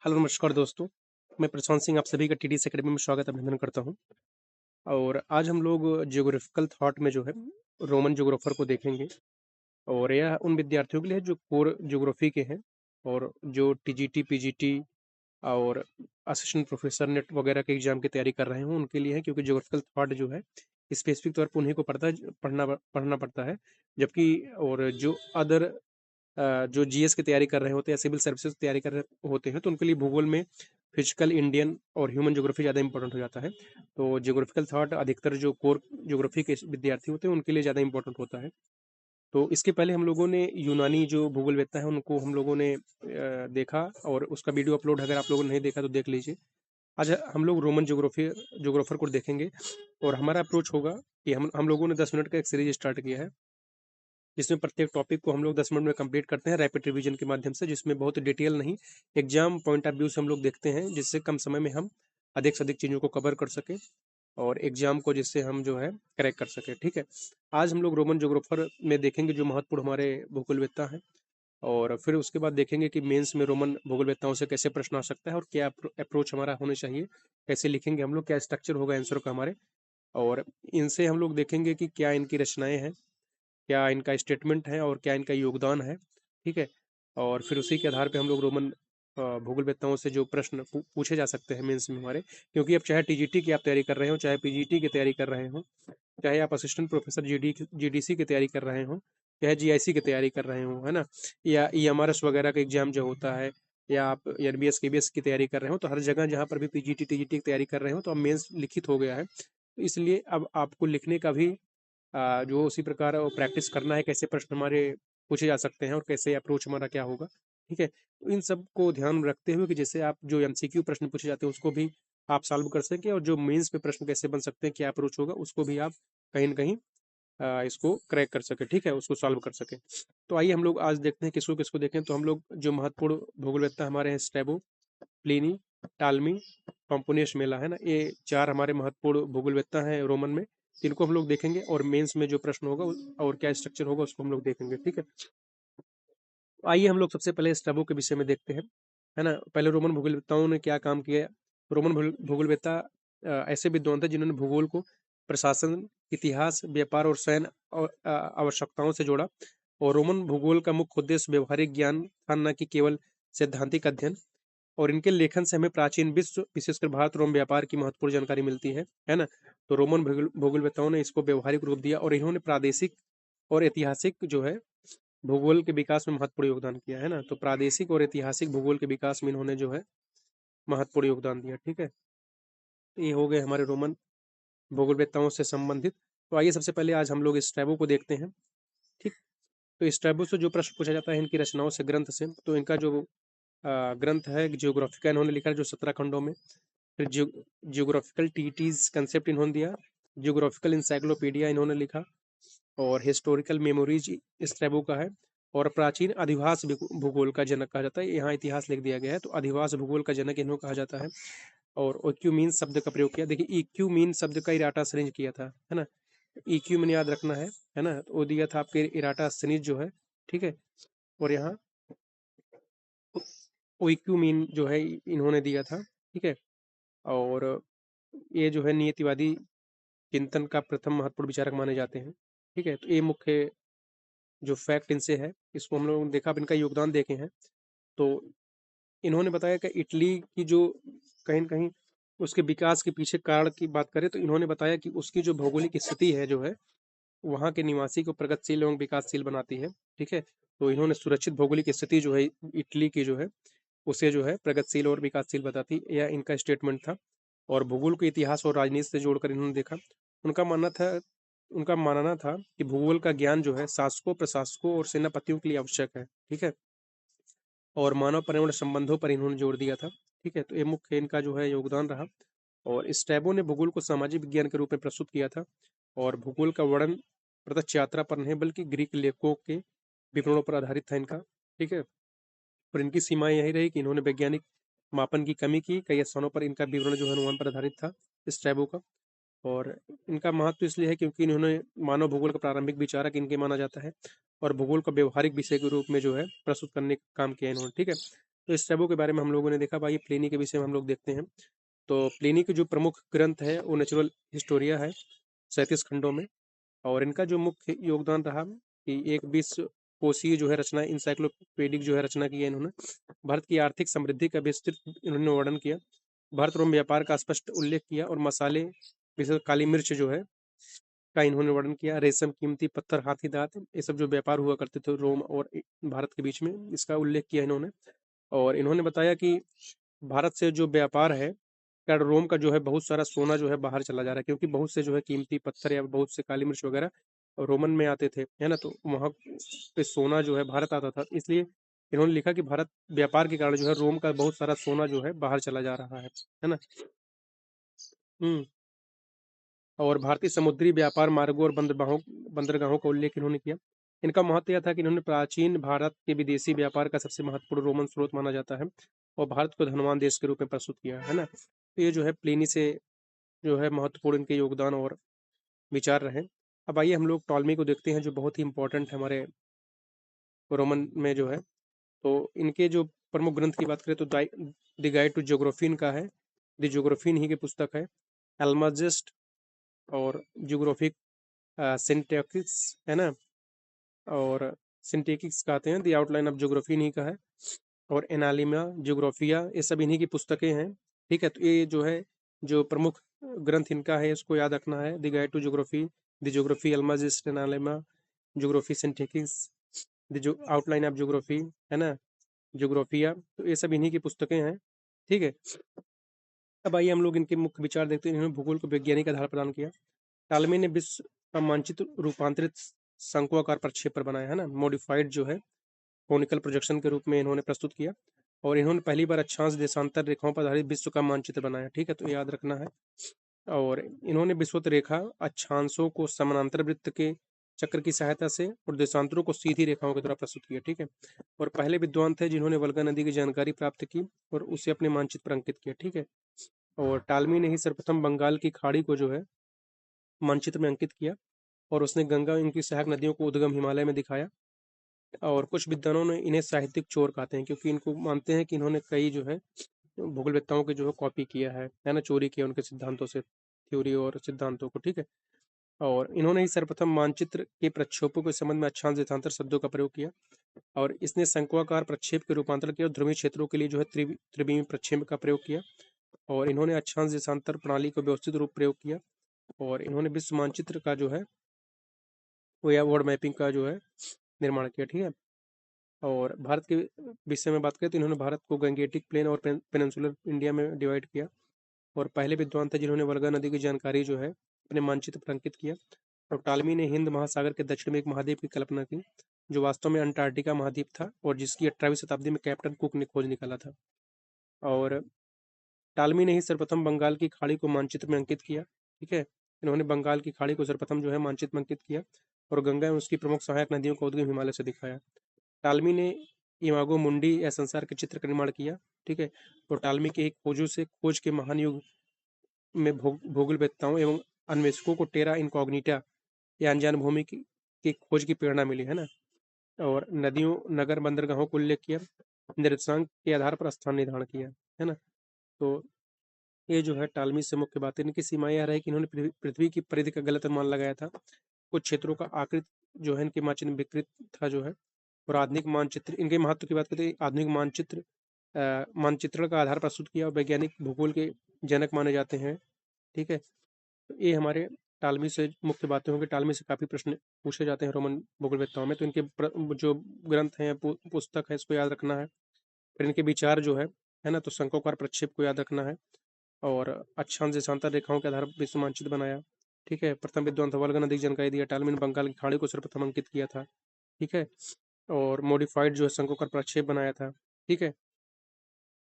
Hello नमस्कार दोस्तों, मैं प्रशांत सिंह आप सभी का टीडीएस अकेडमी में स्वागत अभिनंदन करता हूँ। और आज हम लोग ज्योग्राफिकल थॉट में जो है रोमन ज्योग्राफर को देखेंगे। और यह उन विद्यार्थियों के लिए है जो कोर ज्योग्राफी के हैं और जो टीजीटी पीजीटी और असिस्टेंट प्रोफेसर नेट वगैरह के एग्जाम की तैयारी कर रहे हों उनके लिए है, क्योंकि ज्योग्राफिकल थॉट जो है स्पेसिफिक तौर पर उन्हीं को पढ़ना पड़ता है। जबकि और जो अदर जो जीएस की तैयारी कर रहे होते हैं या सिविल सर्विसेज की तैयारी कर रहे होते हैं तो उनके लिए भूगोल में फिजिकल इंडियन और ह्यूमन ज्योग्राफी ज़्यादा इंपॉर्टेंट हो जाता है। तो ज्योग्राफिकल थॉट अधिकतर जो कोर ज्योग्राफी के विद्यार्थी होते हैं उनके लिए ज़्यादा इंपॉर्टेंट होता है। तो इसके पहले हम लोगों ने यूनानी जो भूगोलवेत्ता है उनको हम लोगों ने देखा और उसका वीडियो अपलोड अगर आप लोगों ने नहीं देखा तो देख लीजिए। आज हम लोग रोमन ज्योग्राफर को देखेंगे और हमारा अप्रोच होगा कि हम लोगों ने 10 मिनट का एक सीरीज स्टार्ट किया है, जिसमें प्रत्येक टॉपिक को हम लोग 10 मिनट में कंप्लीट करते हैं रैपिड रिवीजन के माध्यम से, जिसमें बहुत डिटेल नहीं, एग्जाम पॉइंट ऑफ व्यू से हम लोग देखते हैं, जिससे कम समय में हम अधिक से अधिक चीज़ों को कवर कर सकें और एग्जाम को जिससे हम जो है क्रैक कर सकें। ठीक है, आज हम लोग रोमन ज्योग्राफर में देखेंगे जो महत्वपूर्ण हमारे भूगोलवेत्ता हैं, और फिर उसके बाद देखेंगे कि मेंस में रोमन भूगोलवेत्ताओं से कैसे प्रश्न आ सकता है और क्या अप्रोच हमारा होना चाहिए, कैसे लिखेंगे हम लोग, क्या स्ट्रक्चर होगा आंसर का हमारे। और इनसे हम लोग देखेंगे कि क्या इनकी रचनाएं हैं, क्या इनका स्टेटमेंट है और क्या इनका योगदान है। ठीक है, और फिर उसी के आधार पे हम लोग रोमन भूगोलवेत्ताओं से जो प्रश्न पूछे जा सकते हैं मेंस में हमारे, क्योंकि अब चाहे टीजीटी की आप तैयारी कर रहे हो, चाहे पीजीटी की तैयारी कर रहे हो, चाहे आप असिस्टेंट प्रोफेसर जीडीसी की तैयारी कर रहे हो, चाहे जीआईसी की तैयारी कर रहे हो, है ना, या ईएमआरएस वगैरह का एग्जाम जो होता है, या आप एनबीएस केबीएस की तैयारी कर रहे हो, तो हर जगह जहाँ पर भी पीजीटी टीजीटी की तैयारी कर रहे हो तो अब मेंस लिखित हो गया है, तो इसलिए अब आपको लिखने का भी जो उसी प्रकार वो प्रैक्टिस करना है, कैसे प्रश्न हमारे पूछे जा सकते हैं और कैसे अप्रोच हमारा क्या होगा। ठीक है, तो इन सब को ध्यान में रखते हुए कि जैसे आप जो एमसीक्यू प्रश्न पूछे जाते हैं उसको भी आप सॉल्व कर सकें, और जो मेंस पे प्रश्न कैसे बन सकते हैं, क्या अप्रोच होगा, उसको भी आप कहीं न कहीं इसको क्रैक कर सकें। ठीक है, उसको सॉल्व कर सकें। तो आइए हम लोग आज देखते हैं किसको-किसको देखें। तो हम लोग जो महत्वपूर्ण भूगोलवेत्ता हमारे हैं, स्ट्रैबो, प्लिनी, टालमी, पॉम्पोनियस मेला, है ना, ये 4 हमारे महत्वपूर्ण भूगोलवेत्ता हैं रोमन में। इनको हम लोग देखेंगे और मेंस में जो प्रश्न होगा और क्या स्ट्रक्चर होगा उसको हम लोग देखेंगे। ठीक है, तो आइए हम लोग सबसे पहले स्ट्रैबो के विषय में देखते हैं, है ना। पहले रोमन भूगोलवेत्ताओं ने क्या काम किया। रोमन भूगोलवेत्ता ऐसे विद्वान थे जिन्होंने भूगोल को प्रशासन, इतिहास, व्यापार और सैन्य आवश्यकताओं से जोड़ा। और रोमन भूगोल का मुख्य उद्देश्य व्यवहारिक ज्ञान था, न कि केवल सैद्धांतिक अध्ययन। और इनके लेखन से हमें प्राचीन विश्व, विशेषकर भारत रोम व्यापार की महत्वपूर्ण जानकारी मिलती है ना। तो रोमन भूगोलवेत्ताओं ने इसको व्यवहारिक रूप दिया और इन्होंने प्रादेशिक और ऐतिहासिक जो है भूगोल के विकास में महत्वपूर्ण योगदान किया, है ना। तो प्रादेशिक और ऐतिहासिक भूगोल के विकास में इन्होंने जो है महत्वपूर्ण योगदान दिया। ठीक है, तो ये हो गए हमारे रोमन भूगोलवेत्ताओं से संबंधित। तो आइए सबसे पहले आज हम लोग स्ट्रैबो को देखते हैं। ठीक, तो स्ट्रैबो से जो प्रश्न पूछा जाता है इनकी रचनाओं से, ग्रंथ से, तो इनका जो ग्रंथ है जियोग्राफिका इन्होंने लिखा है जो 17 खंडों में। फिर जियोग्राफिकल टीटीज कंसेप्ट इन्होंने दिया। जियोग्राफिकल इंसाइक्लोपीडिया इन्होंने लिखा। और हिस्टोरिकल मेमोरीज स्ट्रैबो का है। और प्राचीन अधिवास भूगोल का जनक कहा जाता है, यहाँ इतिहास लिख दिया गया है, तो अधिवास भूगोल का जनक इन्हों कहा जाता है। और इक्यूमीन शब्द का प्रयोग किया। देखिए इक्यूमीन शब्द का इराटा सरिंज किया था, है ना। इक्यूमीन याद रखना है ना, तो वो दिया था आपके इराटा सनिज जो है। ठीक है, और यहाँ ओइक्यूमीन जो है इन्होंने दिया था। ठीक है, और ये जो है नियतिवादी चिंतन का प्रथम महत्वपूर्ण विचारक माने जाते हैं। ठीक है, तो ये मुख्य जो फैक्ट इनसे है, इसको हम लोगों ने देखा, अब इनका योगदान देखे हैं। तो इन्होंने बताया कि इटली की जो कहीं न कहीं उसके विकास के पीछे कारण की बात करें तो इन्होंने बताया कि उसकी जो भौगोलिक स्थिति है जो है, वहाँ के निवासी को प्रगतिशील एवं विकासशील बनाती है। ठीक है, तो इन्होंने सुरक्षित भौगोलिक स्थिति जो है इटली की जो है, उसे जो है प्रगतिशील और विकासशील बताती, यह इनका स्टेटमेंट था। और भूगोल को इतिहास और राजनीति से जोड़कर इन्होंने देखा। उनका मानना था उनका मानना था कि भूगोल का ज्ञान जो है शासकों, प्रशासकों और सेनापतियों के लिए आवश्यक है। ठीक है, और मानव पर्यावरण संबंधों पर इन्होंने जोर दिया था। ठीक है, तो ये मुख्य इनका जो है योगदान रहा। और स्ट्रैबो ने भूगोल को सामाजिक विज्ञान के रूप में प्रस्तुत किया था। और भूगोल का वर्णन प्रत्यक्ष यात्रा पर नहीं बल्कि ग्रीक लेखकों के विवरणों पर आधारित था इनका। ठीक है, और इनकी सीमाएं यही रही कि इन्होंने वैज्ञानिक मापन की कमी की, कई स्थानों पर इनका विवरण जो है अनुमान पर आधारित था स्ट्रैबो का। और इनका महत्व इसलिए है क्योंकि इन्होंने मानव भूगोल का प्रारंभिक विचारक इनके माना जाता है, और भूगोल को व्यवहारिक विषय के रूप में जो है प्रस्तुत करने का काम किया इन्होंने। ठीक है, तो स्ट्रैबो के बारे में हम लोगों ने देखा। अब आइए प्लिनी के विषय में हम लोग देखते हैं। तो प्लिनी के जो प्रमुख ग्रंथ है वो नेचुरल हिस्टोरिया है 37 खंडों में। और इनका जो मुख्य योगदान रहा कि एक 20 कोशीय जो है रचना, इंसाइक्लोपीडिक जो है रचना की है इन्होंने। भारत की आर्थिक समृद्धि का विस्तृत इन्होंने वर्णन किया। भारत रोम व्यापार का स्पष्ट उल्लेख किया और मसाले, विशेष काली मिर्च जो है का इन्होंने वर्णन किया। रेशम, कीमती पत्थर, हाथी दांत, ये सब जो व्यापार हुआ करते थे रोम और भारत के बीच में, इसका उल्लेख किया इन्होंने। और इन्होंने बताया कि भारत से जो व्यापार है, क्या रोम का जो है बहुत सारा सोना जो है बाहर चला जा रहा है, क्योंकि बहुत से जो है कीमती पत्थर या बहुत से काली मिर्च वगैरह रोमन में आते थे, है ना। तो वहाँ पे सोना जो है भारत आता था, इसलिए इन्होंने लिखा कि भारत व्यापार के कारण जो है रोम का बहुत सारा सोना जो है बाहर चला जा रहा है ना। हम्म। और भारतीय समुद्री व्यापार मार्गों और बंदरगाहों का उल्लेख इन्होंने किया। इनका महत्व यह था कि इन्होंने प्राचीन भारत के विदेशी व्यापार का सबसे महत्वपूर्ण रोमन स्रोत माना जाता है और भारत को धनवान देश के रूप में प्रस्तुत किया है ना। तो ये जो है प्लिनी से जो है महत्वपूर्ण इनके योगदान और विचार रहे। अब आइए हम लोग टॉलमी को देखते हैं, जो बहुत ही इंपॉर्टेंट है हमारे रोमन में जो है। तो इनके जो प्रमुख ग्रंथ की बात करें तो द गाइड टू ज्योग्राफी इनका है। द ज्योग्राफी इन्हीं की पुस्तक है। एल्माजिस्ट और ज्योग्राफिक सिंटैक्टिक्स, है ना। और सिंटैक्टिक्स कहते हैं, द आउटलाइन ऑफ ज्योग्राफी इन्हीं का है। और एनालिमा, ज्योग्राफिया, ये सब इन्हीं की पुस्तकें हैं। ठीक है, तो ये जो है जो प्रमुख ग्रंथ इनका है, इसको याद रखना है। The guide to geography, the geography, Almagest, analemma, geography syntactics, the जो आउटलाइन ऑफ ज्योग्राफी, है ना, ज्योग्राफिया, तो ये सब इन्हीं की पुस्तकें हैं। ठीक है। अब आइए हम लोग इनके मुख्य विचार देखते हैं। इन्होंने भूगोल को वैज्ञानिक आधार प्रदान किया। टालमी ने विश्व का मानचित्र रूपांतरित शंक्वाकार प्रक्षेप पर बनाया, है ना, मॉडिफाइड जो है कोनिकल प्रोजेक्शन के रूप में इन्होंने प्रस्तुत किया। और इन्होंने पहली बार अक्षांश देशांतर रेखाओं पर आधारित विश्व का मानचित्र बनाया। ठीक है, तो याद रखना है। और इन्होंने विषुवत रेखा अक्षांशों को समानांतर वृत्त के चक्र की सहायता से और देशांतरों को सीधी रेखाओं के द्वारा प्रस्तुत किया। ठीक है। और पहले विद्वान थे जिन्होंने वल्गा नदी की जानकारी प्राप्त की और उसे अपने मानचित्र पर अंकित किया। ठीक है। और टालमी ने ही सर्वप्रथम बंगाल की खाड़ी को जो है मानचित्र में अंकित किया। और उसने गंगा, इनकी सहायक नदियों को उद्गम हिमालय में दिखाया। और कुछ विद्वानों ने इन्हें साहित्यिक चोर कहते हैं, क्योंकि इनको मानते हैं कि इन्होंने कई जो है भूगोलवेत्ताओं के जो है कॉपी किया है ना, चोरी किया उनके सिद्धांतों से, थ्योरी और सिद्धांतों को। ठीक है। और इन्होंने ही सर्वप्रथम मानचित्र के प्रक्षेपों के संबंध में अक्षांश देशांतर शब्दों का प्रयोग किया। और इसने शंक्वाकार प्रक्षेप के रूपांतर किया और ध्रुवीय क्षेत्रों के लिए जो है त्रिविमी प्रक्षेप का प्रयोग किया। और इन्होंने अक्षांश देशांतर प्रणाली को व्यवस्थित रूप प्रयोग किया। और इन्होंने विश्व मानचित्र का जो है वो या वर्ल्ड मैपिंग का जो है निर्माण किया। ठीक है। और भारत के विषय में बात करें तो इन्होंने भारत को गंगेटिक प्लेन और पेनिनसुलर इंडिया में डिवाइड किया। और पहले विद्वान थे जिन्होंने वल्गा नदी की जानकारी जो है अपने मानचित्र पर अंकित किया। और टालमी ने हिंद महासागर के दक्षिण में एक महाद्वीप की कल्पना की, जो वास्तव में अंटार्कटिका महाद्वीप था और जिसकी 18वीं शताब्दी में कैप्टन कुक ने खोज निकाला था। और टालमी ने ही सर्वप्रथम बंगाल की खाड़ी को मानचित्र में अंकित किया। ठीक है। इन्होंने बंगाल की खाड़ी को सर्वप्रथम जो है मानचित्र में अंकित किया और गंगा एवं उसकी प्रमुख सहायक नदियों का उद्गम हिमालय से दिखाया। टालमी ने इमागो मुंडी या संसार के चित्र का निर्माण किया। ठीक है। और टालमी के एक खोजों से खोज के महान युग में भूगोलवेत्ताओं एवं अन्वेषकों को टेरा इनकॉग्निटा या अनजान भूमि की खोज की प्रेरणा मिली, है ना। और नदियों, नगर, बंदरगाहों को उल्लेख किया, निर्देशांक के आधार पर स्थान निर्धारण किया, है ना। तो ये जो है टालमी से मुख्य बात है। इनकी सीमाएं यह रही कि इन्होंने पृथ्वी की परिधि का गलत अनुमान लगाया था। कुछ क्षेत्रों का आकृति जो है इनके मानचित्र में विकृत था जो है। और आधुनिक मानचित्र, इनके महत्व की बात करते हैं, आधुनिक मानचित्र मानचित्रण का आधार प्रस्तुत किया और वैज्ञानिक भूगोल के जनक माने जाते हैं। ठीक है। तो ये हमारे टालमी से मुख्य बातें होंगी। टालमी से काफ़ी प्रश्न पूछे जाते हैं रोमन भूगोलवेत्ताओं में। तो इनके जो ग्रंथ हैं, पुस्तक है, इसको याद रखना है। फिर इनके विचार जो है ना, तो शंक्वाकार प्रक्षेप को याद रखना है। और अक्षांश देशांतर रेखाओं के आधार पर विश्व मानचित्र बनाया। ठीक है। प्रथम विद्वान था, वल्गा नदी की जानकारी दिया। टालमी ने बंगाल की खाड़ी को सर्वप्रथम अंकित किया था। ठीक है। और मॉडिफाइड जो है शंक्वाकार प्रक्षेप बनाया था। ठीक है।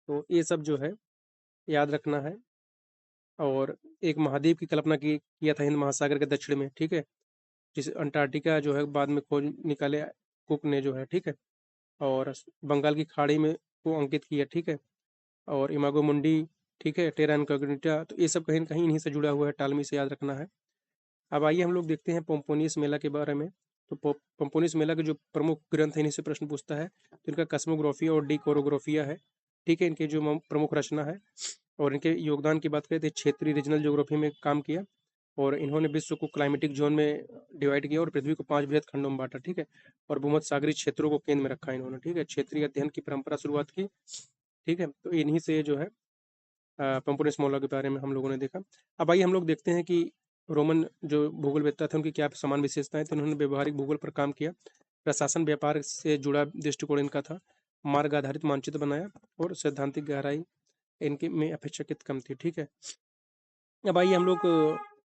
तो ये सब जो है याद रखना है। और एक महाद्वीप की कल्पना किया था हिंद महासागर के दक्षिण में। ठीक है। जिसे अंटार्कटिका जो है बाद में खोज निकाले कुक ने जो है। ठीक है। और बंगाल की खाड़ी में को अंकित किया। ठीक है। और इमागो मुंडी, ठीक है, टेरा इनकॉग्निटा, तो ये सब कहीं न कहीं इन्हीं से जुड़ा हुआ है, टालमी से याद रखना है। अब आइए हम लोग देखते हैं पोम्पोनियस मेला के बारे में। तो पंपोनिस मेला के जो प्रमुख ग्रंथ है इन्हीं से प्रश्न पूछता है। तो इनका कस्मोग्राफिया और डिकोरोग्राफिया है, ठीक है, इनके जो प्रमुख रचना है। और इनके योगदान की बात करें तो क्षेत्रीय रीजनल ज्योग्राफी में काम किया, और इन्होंने विश्व को क्लाइमेटिक जोन में डिवाइड किया और पृथ्वी को 5 बृहद खंडों में बांटा, ठीक है। और भूमध्य सागरीय क्षेत्रों को केंद्र में रखा इन्होंने, ठीक है। क्षेत्रीय अध्ययन की परंपरा शुरुआत की, ठीक है। तो इन्हीं से जो है पंपोनियस मोला के बारे में हम लोगों ने देखा। अब आइए हम लोग देखते हैं कि रोमन जो भूगोलवेत्ता थे उनकी क्या समान विशेषताएं थी। उन्होंने व्यवहारिक भूगोल पर काम किया, प्रशासन व्यापार से जुड़ा दृष्टिकोण इनका था, मार्ग आधारित मानचित्र बनाया और सैद्धांतिक गहराई इनके में अपेक्षाकृत कम थी, ठीक है। अब आइए हम लोग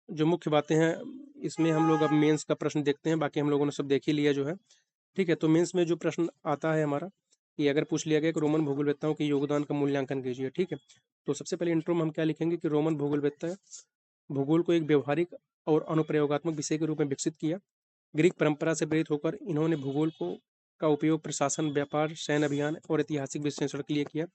जो मुख्य बातें हैं इसमें हम लोग अब मेंस का प्रश्न देखते हैं। बाकी हम लोगों ने सब देख ही लिया जो है, ठीक है। तो मेंस में जो प्रश्न आता है हमारा, कि अगर पूछ लिया गया कि रोमन भूगोलवेत्ताओं के योगदान का मूल्यांकन कीजिए, ठीक है। तो सबसे पहले इंट्रो में हम क्या लिखेंगे कि रोमन भूगोलवेत्ता भूगोल को एक व्यवहारिक और अनुप्रयोगात्मक विषय के रूप में विकसित किया। ग्रीक परंपरा से प्रेरित होकर इन्होंने भूगोल को का उपयोग प्रशासन, व्यापार, सैन्य अभियान और ऐतिहासिक विश्लेषण के लिए किया,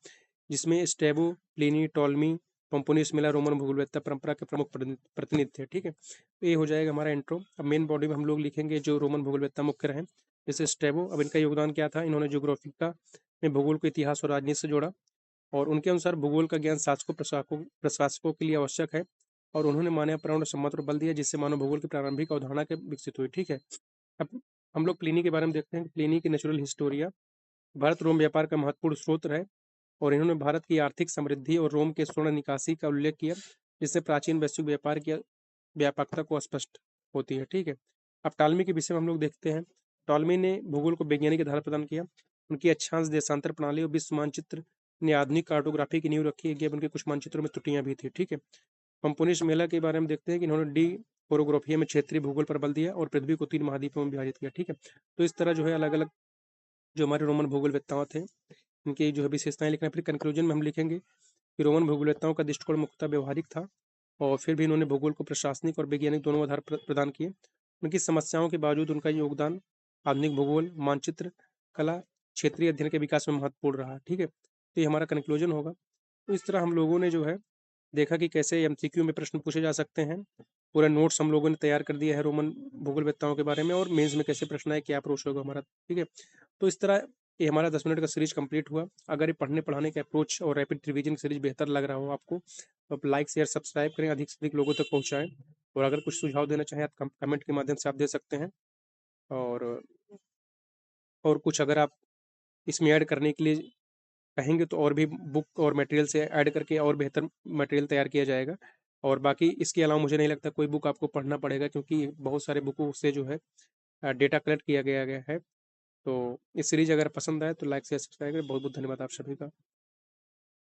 जिसमें स्ट्रैबो, प्लिनी, टॉलमी, पोम्पोनियस मेला रोमन भूगोलवेत्ता परंपरा के प्रमुख प्रतिनिधि थे, ठीक है। तो ये हो जाएगा हमारा इंट्रो। अब मेन बॉडी में हम लोग लिखेंगे जो रोमन भूगोलवेत्ता मुख्य रहे, जैसे स्ट्रैबो। अब इनका योगदान क्या था, इन्होंने ज्योग्राफिका में भूगोल को इतिहास और राजनीति से जोड़ा, और उनके अनुसार भूगोल का ज्ञान शासकों प्रशासकों के लिए आवश्यक है, और उन्होंने मानव पर्यावरण सम्मत पर बल दिया, जिससे मानव भूगोल की प्रारंभिक अवधारणा के विकसित हुई, ठीक है। अब हम लोग प्लिनी के बारे में देखते हैं। प्लिनी की नेचुरल हिस्टोरिया भारत रोम व्यापार का महत्वपूर्ण स्रोत रहे, और इन्होंने भारत की आर्थिक समृद्धि और रोम के स्वर्ण निकासी का उल्लेख किया, जिससे प्राचीन वैश्विक व्यापार की व्यापकता को स्पष्ट होती है, ठीक है। अब टालमी के विषय में हम लोग देखते हैं। टॉलमी ने भूगोल को वैज्ञानिक आधार प्रदान किया। उनकी अक्षांश देशांतर प्रणाली और विश्व मानचित्र ने आधुनिक कार्टोग्राफी की नींव रखी है, उनके कुछ मानचित्रों में त्रुटियां भी थी, ठीक है। पंपोनिश मेला के बारे में देखते हैं कि इन्होंने डी कोरोग्राफिया में क्षेत्रीय भूगोल पर बल दिया और पृथ्वी को 3 महाद्वीपों में विभाजित किया, ठीक है। तो इस तरह जो है अलग अलग जो हमारे रोमन भूगोलवेत्ताओं थे इनकी जो है विशेषताएं लिखना है। फिर कंक्लूजन में हम लिखेंगे कि रोमन भूगोलवेत्ताओं का दृष्टिकोण मुख्यतः व्यवहारिक था, और फिर भी इन्होंने भूगोल को प्रशासनिक और वैज्ञानिक दोनों आधार प्रदान किए। उनकी समस्याओं के बावजूद उनका योगदान आधुनिक भूगोल, मानचित्र, कला, क्षेत्रीय अध्ययन के विकास में महत्वपूर्ण रहा, ठीक है। तो ये हमारा कंक्लूजन होगा। तो इस तरह हम लोगों ने जो है देखा कि कैसे एमसीक्यू में प्रश्न पूछे जा सकते हैं। पूरा नोट्स हम लोगों ने तैयार कर दिया है रोमन भूगोलवेत्ताओं के बारे में, और मेंस में कैसे प्रश्न आए, क्या अप्रोच होगा हमारा, ठीक है। तो इस तरह ये हमारा 10 मिनट का सीरीज कंप्लीट हुआ। अगर ये पढ़ने पढ़ाने का अप्रोच और रैपिड रिवीजन सीरीज बेहतर लग रहा हो आपको, तो आप लाइक, शेयर, सब्सक्राइब करें, अधिक से अधिक लोगों तक पहुँचाएँ। और अगर कुछ सुझाव देना चाहें आप कमेंट के माध्यम से आप दे सकते हैं। और कुछ अगर आप इसमें ऐड करने के लिए कहेंगे तो और भी बुक और मटेरियल से ऐड करके और बेहतर मटेरियल तैयार किया जाएगा। और बाकी इसके अलावा मुझे नहीं लगता कोई बुक आपको पढ़ना पड़ेगा, क्योंकि बहुत सारे बुकों से जो है डेटा कलेक्ट किया गया है। तो ये सीरीज अगर पसंद आए तो लाइक शेयर सब्सक्राइब करें। बहुत बहुत धन्यवाद आप सभी का।